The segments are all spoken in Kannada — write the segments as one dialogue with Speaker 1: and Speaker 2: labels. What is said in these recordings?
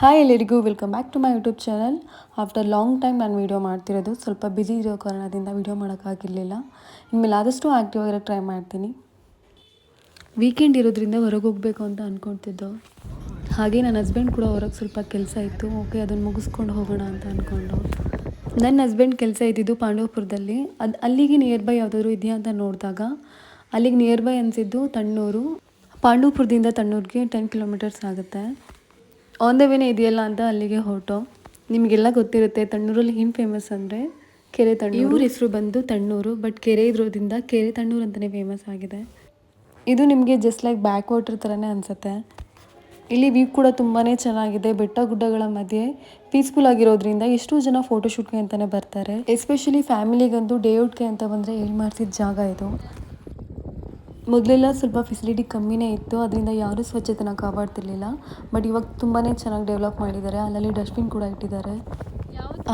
Speaker 1: ಹಾಯ್ ಎಲ್ಲರಿಗೂ welcome back to my YouTube channel. After long time ನಾನು ವೀಡಿಯೋ ಮಾಡ್ತಿರೋದು. ಸ್ವಲ್ಪ ಬ್ಯುಸಿ ಇರೋ ಕಾರಣದಿಂದ ವೀಡಿಯೋ ಮಾಡೋಕ್ಕಾಗಿರಲಿಲ್ಲ. ಇನ್ಮೇಲೆ ಆದಷ್ಟು ಆ್ಯಕ್ಟಿವ್ ಆಗಿರೋಕ್ಕೆ ಟ್ರೈ ಮಾಡ್ತೀನಿ. ವೀಕೆಂಡ್ ಇರೋದ್ರಿಂದ ಹೊರಗೆ ಹೋಗಬೇಕು ಅಂತ ಅಂದ್ಕೊಳ್ತಿದ್ದೋ. ಹಾಗೆ ನನ್ನ ಹಸ್ಬೆಂಡ್ ಕೂಡ ಹೊರಗೆ ಸ್ವಲ್ಪ ಕೆಲಸ ಇತ್ತು. ಓಕೆ, ಅದನ್ನು ಮುಗಿಸ್ಕೊಂಡು ಹೋಗೋಣ ಅಂತ ಅಂದ್ಕೊಂಡು. ನನ್ನ ಹಸ್ಬೆಂಡ್ ಕೆಲಸ ಇದ್ದಿದ್ದು ಪಾಂಡವಪುರದಲ್ಲಿ. ಅಲ್ಲಿಗೆ ನಿಯರ್ ಬೈ ಯಾವುದಾದ್ರು ಇದೆಯಾ ಅಂತ ನೋಡಿದಾಗ ಅಲ್ಲಿಗೆ ನಿಯರ್ ಬೈ ಅನಿಸಿದ್ದು ತಣ್ಣೂರು. ಪಾಂಡವಪುರದಿಂದ ತಣ್ಣೂರಿಗೆ 10 ಕಿಲೋಮೀಟರ್ಸ್ ಆಗುತ್ತೆ. ಆನ್ ದ ವೇನೇ ಇದೆಯಲ್ಲ ಅಂತ ಅಲ್ಲಿಗೆ ಹೊರಟು. ನಿಮಗೆಲ್ಲ ಗೊತ್ತಿರುತ್ತೆ ತಣ್ಣೂರಲ್ಲಿ ಏನು ಫೇಮಸ್ ಅಂದರೆ ಕೆರೆ ತಣ್ಣೂರು. ಇವ್ರ ಹೆಸರು ಬಂದು ತಣ್ಣೂರು, ಬಟ್ ಕೆರೆ ಇರೋದ್ರಿಂದ ಕೆರೆ ತಣ್ಣೂರು ಅಂತಲೇ ಫೇಮಸ್ ಆಗಿದೆ. ಇದು ನಿಮಗೆ ಜಸ್ಟ್ ಲೈಕ್ ಬ್ಯಾಕ್ ವಾಟರ್ ಥರನೇ ಅನಿಸುತ್ತೆ. ಇಲ್ಲಿ ವ್ಯೂ ಕೂಡ ತುಂಬಾ ಚೆನ್ನಾಗಿದೆ. ಬೆಟ್ಟ ಗುಡ್ಡಗಳ ಮಧ್ಯೆ ಪೀಸ್ಫುಲ್ ಆಗಿರೋದ್ರಿಂದ ಎಷ್ಟೋ ಜನ ಫೋಟೋಶೂಟ್ಗೆ ಅಂತಲೇ ಬರ್ತಾರೆ. ಎಸ್ಪೆಷಲಿ ಫ್ಯಾಮಿಲಿಗಂತೂ ಡೇ ಔಟ್ಗೆ ಅಂತ ಬಂದರೆ ಎಲ್ಲಿ ಮಾಡ್ತಿದ್ದ ಜಾಗ ಇದು. ಮೊದಲೆಲ್ಲ ಸ್ವಲ್ಪ ಫೆಸಿಲಿಟಿ ಕಮ್ಮಿನೇ ಇತ್ತು, ಅದರಿಂದ ಯಾರೂ ಸ್ವಚ್ಛತೆನ ಕಾಪಾಡ್ತಿರ್ಲಿಲ್ಲ. ಬಟ್ ಇವಾಗ ತುಂಬಾ ಚೆನ್ನಾಗಿ ಡೆವಲಪ್ ಮಾಡಿದ್ದಾರೆ. ಅಲ್ಲಲ್ಲಿ ಡಸ್ಟ್ಬಿನ್ ಕೂಡ ಇಟ್ಟಿದ್ದಾರೆ.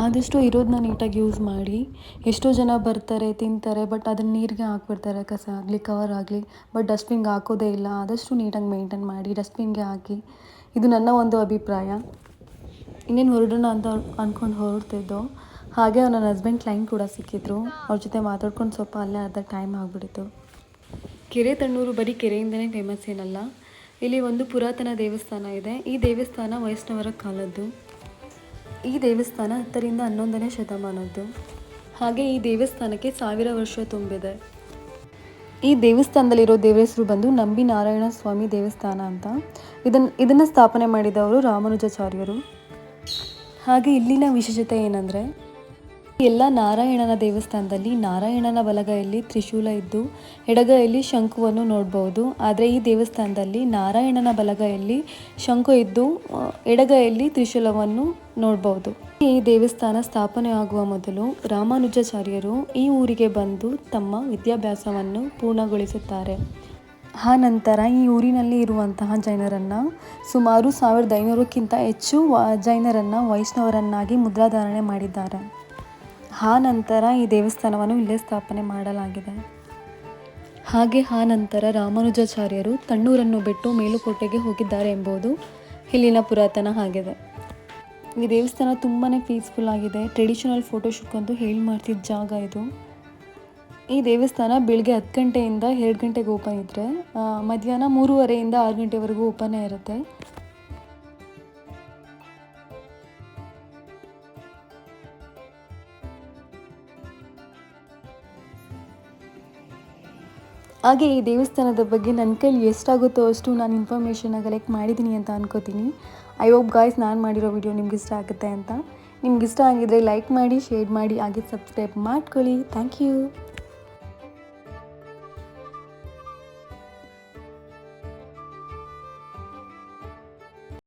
Speaker 1: ಆದಷ್ಟು ಇರೋದನ್ನ ನೀಟಾಗಿ ಯೂಸ್ ಮಾಡಿ. ಎಷ್ಟೋ ಜನ ಬರ್ತಾರೆ, ತಿಂತಾರೆ, ಬಟ್ ಅದನ್ನ ನೀರಿಗೆ ಹಾಕ್ಬಿಡ್ತಾರೆ. ಕಸ ಆಗಲಿ ಕವರ್ ಆಗಲಿ, ಬಟ್ ಡಸ್ಟ್ಬಿನ್ಗೆ ಹಾಕೋದೇ ಇಲ್ಲ. ಆದಷ್ಟು ನೀಟಾಗಿ ಮೇಂಟೈನ್ ಮಾಡಿ ಡಸ್ಟ್ಬಿನ್ಗೆ ಹಾಕಿ. ಇದು ನನ್ನ ಒಂದು ಅಭಿಪ್ರಾಯ. ಇನ್ನೇನು ಹೊರಡೋಣ ಅಂತ ಅಂದ್ಕೊಂಡು ಹೊರಡ್ತಿದ್ದೋ. ಹಾಗೆ ನನ್ನ ಹಸ್ಬೆಂಡ್ ಕ್ಲೈಂಟ್ ಕೂಡ ಸಿಕ್ಕಿದ್ರು. ಅವ್ರ ಜೊತೆ ಮಾತಾಡ್ಕೊಂಡು ಸ್ವಲ್ಪ ಅಲ್ಲೇ ಅರ್ಧ ಟೈಮ್ ಆಗಿಬಿಟ್ಟಿತ್ತು. ಕೆರೆ ತಣ್ಣೂರು ಬರೀ ಕೆರೆಯಿಂದನೇ ಫೇಮಸ್ ಏನಲ್ಲ. ಇಲ್ಲಿ ಒಂದು ಪುರಾತನ ದೇವಸ್ಥಾನ ಇದೆ. ಈ ದೇವಸ್ಥಾನ ವೈಷ್ಣವರ ಕಾಲದ್ದು. ಈ ದೇವಸ್ಥಾನ 10ರಿಂದ 11ನೇ ಶತಮಾನದ್ದು. ಹಾಗೆ ಈ ದೇವಸ್ಥಾನಕ್ಕೆ 1000 ವರ್ಷ ತುಂಬಿದೆ. ಈ ದೇವಸ್ಥಾನದಲ್ಲಿರೋ ದೇವರ ಹೆಸರು ಬಂದು ನಂಬಿ ನಾರಾಯಣ ಸ್ವಾಮಿ ದೇವಸ್ಥಾನ ಅಂತ. ಇದನ್ನು ಸ್ಥಾಪನೆ ಮಾಡಿದವರು ರಾಮಾನುಜಾಚಾರ್ಯರು. ಹಾಗೆ ಇಲ್ಲಿನ ವಿಶೇಷತೆ ಏನಂದರೆ, ಎಲ್ಲ ನಾರಾಯಣನ ದೇವಸ್ಥಾನದಲ್ಲಿ ನಾರಾಯಣನ ಬಲಗೈಯಲ್ಲಿ ತ್ರಿಶೂಲ ಇದ್ದು ಎಡಗೈಯಲ್ಲಿ ಶಂಖುವನ್ನು ನೋಡ್ಬೋದು. ಆದರೆ ಈ ದೇವಸ್ಥಾನದಲ್ಲಿ ನಾರಾಯಣನ ಬಲಗೈಯಲ್ಲಿ ಶಂಖು ಇದ್ದು ಎಡಗೈಯಲ್ಲಿ ತ್ರಿಶೂಲವನ್ನು ನೋಡ್ಬೋದು. ಈ ದೇವಸ್ಥಾನ ಸ್ಥಾಪನೆ ಆಗುವ ಮೊದಲು ರಾಮಾನುಜಾಚಾರ್ಯರು ಈ ಊರಿಗೆ ಬಂದು ತಮ್ಮ ವಿದ್ಯಾಭ್ಯಾಸವನ್ನು ಪೂರ್ಣಗೊಳಿಸುತ್ತಾರೆ. ಆ ನಂತರ ಈ ಊರಿನಲ್ಲಿ ಇರುವಂತಹ ಜೈನರನ್ನು ಸುಮಾರು 1500ಕ್ಕಿಂತ ಹೆಚ್ಚು ಜೈನರನ್ನು ವೈಷ್ಣವರನ್ನಾಗಿ ಮುದ್ರಾಧಾರಣೆ ಮಾಡಿದ್ದಾರೆ. ಆ ನಂತರ ಈ ದೇವಸ್ಥಾನವನ್ನು ಇಲ್ಲೇ ಸ್ಥಾಪನೆ ಮಾಡಲಾಗಿದೆ. ಹಾಗೆ ಆ ನಂತರ ರಾಮಾನುಜಾಚಾರ್ಯರು ತಣ್ಣೂರನ್ನು ಬಿಟ್ಟು ಮೇಲುಕೋಟೆಗೆ ಹೋಗಿದ್ದಾರೆ ಎಂಬುದು ಇಲ್ಲಿನ ಪುರಾತನ ಆಗಿದೆ. ಈ ದೇವಸ್ಥಾನ ತುಂಬಾ ಪೀಸ್ಫುಲ್ ಆಗಿದೆ. ಟ್ರೆಡಿಷನಲ್ ಫೋಟೋಶೂಟ್ಗಂತೂ ಹೇಳಿ ಮಾಡ್ತಿದ್ದ ಜಾಗ ಇದು. ಈ ದೇವಸ್ಥಾನ ಬೆಳಗ್ಗೆ 10 ಗಂಟೆಯಿಂದ 2 ಗಂಟೆಗೆ ಓಪನ್ ಇದ್ದರೆ ಮಧ್ಯಾಹ್ನ 3:30ಯಿಂದ 6 ಗಂಟೆವರೆಗೂ ಓಪನ್ನೇ ಇರುತ್ತೆ. ಹಾಗೆ ಈ ದೇವಸ್ಥಾನದ ಬಗ್ಗೆ ನನ್ನ ಕೈಲಿ ಎಷ್ಟಾಗುತ್ತೋ ಅಷ್ಟು ನಾನು ಇನ್ಫಾರ್ಮೇಷನ್ನ ಕಲೆಕ್ಟ್ ಮಾಡಿದ್ದೀನಿ ಅಂತ ಅನ್ಕೋತೀನಿ. ಐ ಹೋಪ್ ಗಾಯ್ಸ್ ನಾನು ಮಾಡಿರೋ ವಿಡಿಯೋ ನಿಮ್ಗೆ ಇಷ್ಟ ಆಗುತ್ತೆ ಅಂತ. ನಿಮ್ಗೆ ಇಷ್ಟ ಆಗಿದ್ದರೆ ಲೈಕ್ ಮಾಡಿ, ಶೇರ್ ಮಾಡಿ, ಹಾಗೆ ಸಬ್ಸ್ಕ್ರೈಬ್ ಮಾಡ್ಕೊಳ್ಳಿ. Thank you.